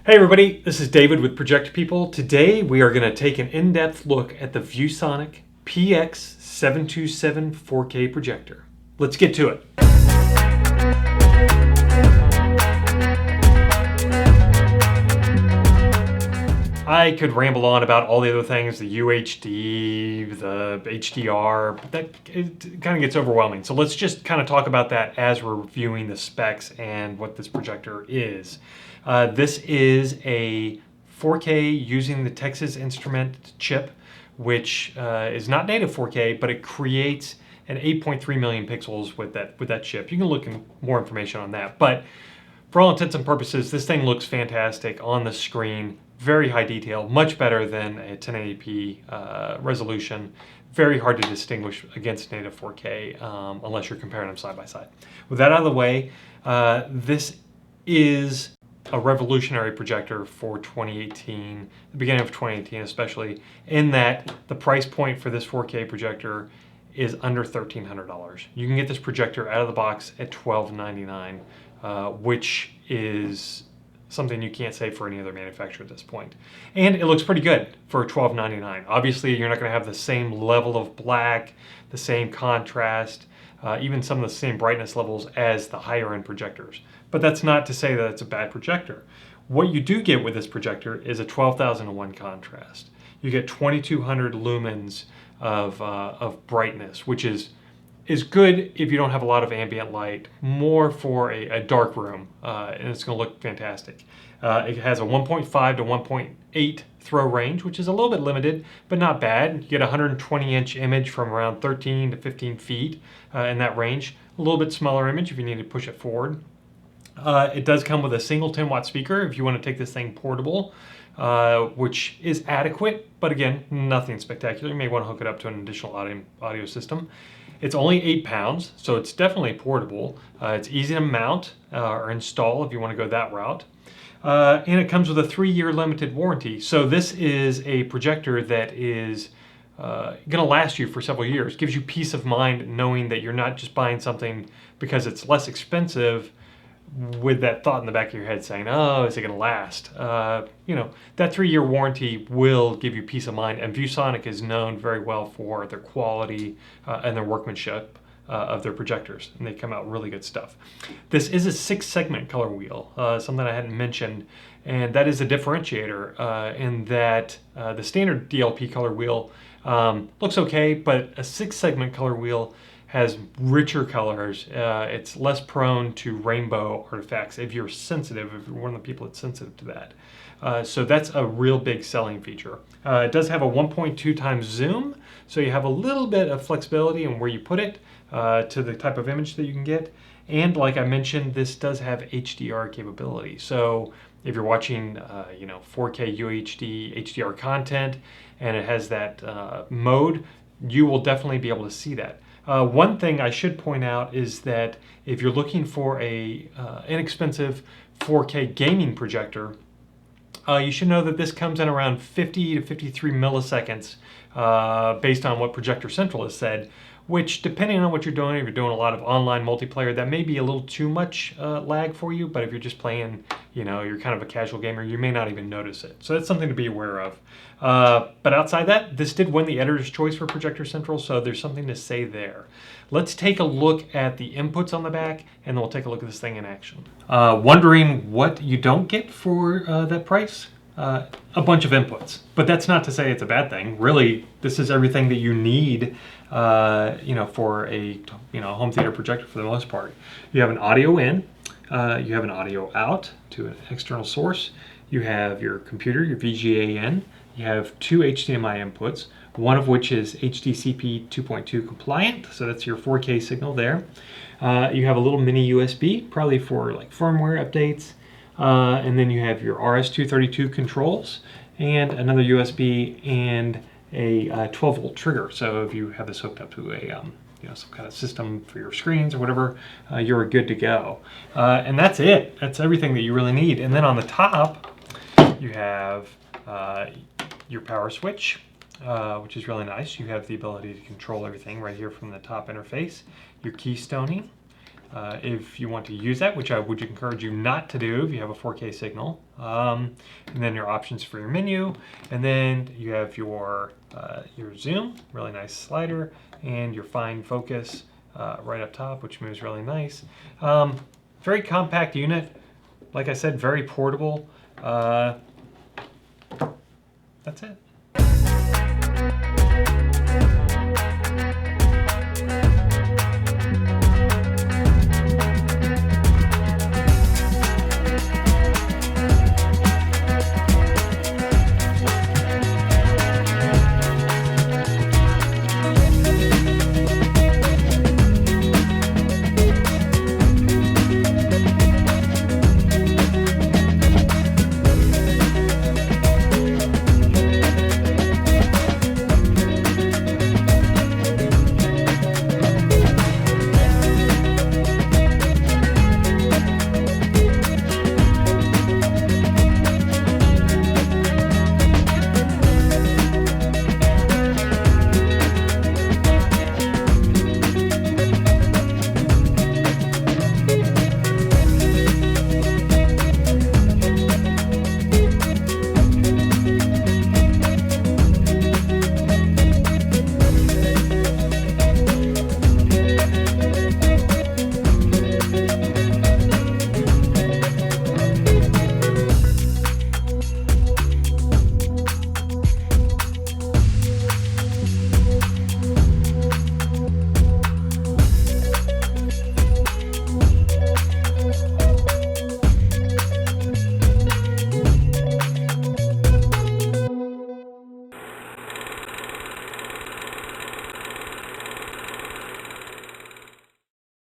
Hey everybody, this is David with Projector People. Today we are going to take an in-depth look at the ViewSonic PX727-4K projector. Let's get to it. I could ramble on about all the other things, the UHD, the HDR, but that it kind of gets overwhelming. So let's just kind of talk about that as we're reviewing the specs and what this projector is. This is a 4K using the Texas Instrument chip, which is not native 4K, but it creates an 8.3 million pixels with that chip. You can look in more information on that, but for all intents and purposes, this thing looks fantastic on the screen. Very high detail, much better than a 1080p resolution. Very hard to distinguish against native 4K unless you're comparing them side by side. With that out of the way, this is a revolutionary projector for 2018, the beginning of 2018 especially, in that the price point for this 4K projector is under $1,300. You can get this projector out of the box at $1,299, which is something you can't say for any other manufacturer at this point. And it looks pretty good for $1,299. Obviously, you're not going to have the same level of black, the same contrast, even some of the same brightness levels as the higher end projectors. But that's not to say that it's a bad projector. What you do get with this projector is a 12,001 contrast. You get 2,200 lumens of brightness, which is good if you don't have a lot of ambient light, more for a dark room, and it's going to look fantastic. It has a 1.5 to 1.8 throw range, which is a little bit limited, but not bad. You get a 120-inch image from around 13 to 15 feet in that range. A little bit smaller image if you need to push it forward. It does come with a single 10-watt speaker if you want to take this thing portable, which is adequate, but again, nothing spectacular. You may want to hook it up to an additional audio system. It's only 8 pounds, so it's definitely portable. It's easy to mount or install if you want to go that route. And it comes with a 3-year limited warranty. So this is a projector that is going to last you for several years. Gives you peace of mind knowing that you're not just buying something because it's less expensive with that thought in the back of your head saying, oh, is it going to last? You know, that 3-year warranty will give you peace of mind, and ViewSonic is known very well for their quality and their workmanship of their projectors, and they come out really good stuff. This is a 6-segment color wheel, something I hadn't mentioned, and that is a differentiator in that the standard DLP color wheel looks okay, but a 6-segment color wheel has richer colors. It's less prone to rainbow artifacts if you're sensitive, if you're one of the people that's sensitive to that. So that's a real big selling feature. It does have a 1.2 times zoom, so you have a little bit of flexibility in where you put it to the type of image that you can get. And like I mentioned, this does have HDR capability. So if you're watching 4K UHD HDR content and it has that mode, you will definitely be able to see that. One thing I should point out is that if you're looking for a inexpensive 4K gaming projector, you should know that this comes in around 50 to 53 milliseconds based on what Projector Central has said, which depending on what you're doing, if you're doing a lot of online multiplayer, that may be a little too much lag for you, but if you're just playing, you're kind of a casual gamer, you may not even notice it. So that's something to be aware of. But outside that, this did win the editor's choice for Projector Central, so there's something to say there. Let's take a look at the inputs on the back, and then we'll take a look at this thing in action. Wondering what you don't get for that price? A bunch of inputs, but that's not to say it's a bad thing. Really, this is everything that you need, for a home theater projector for the most part. You have an audio in, you have an audio out to an external source. You have your computer, your VGA in. You have 2 HDMI inputs, one of which is HDCP 2.2 compliant, so that's your 4K signal there. You have a little mini USB, probably for like firmware updates. And then you have your RS-232 controls and another USB and a 12-volt trigger. So if you have this hooked up to a some kind of system for your screens or whatever, you're good to go. And that's it. That's everything that you really need. And then on the top, you have your power switch, which is really nice. You have the ability to control everything right here from the top interface. Your keystoning. if you want to use that, which I would encourage you not to do if you have a 4K signal. And then your options for your menu, and then you have your zoom, really nice slider, and your fine focus right up top, which moves really nice. Very compact unit. Like I said, very portable. That's it.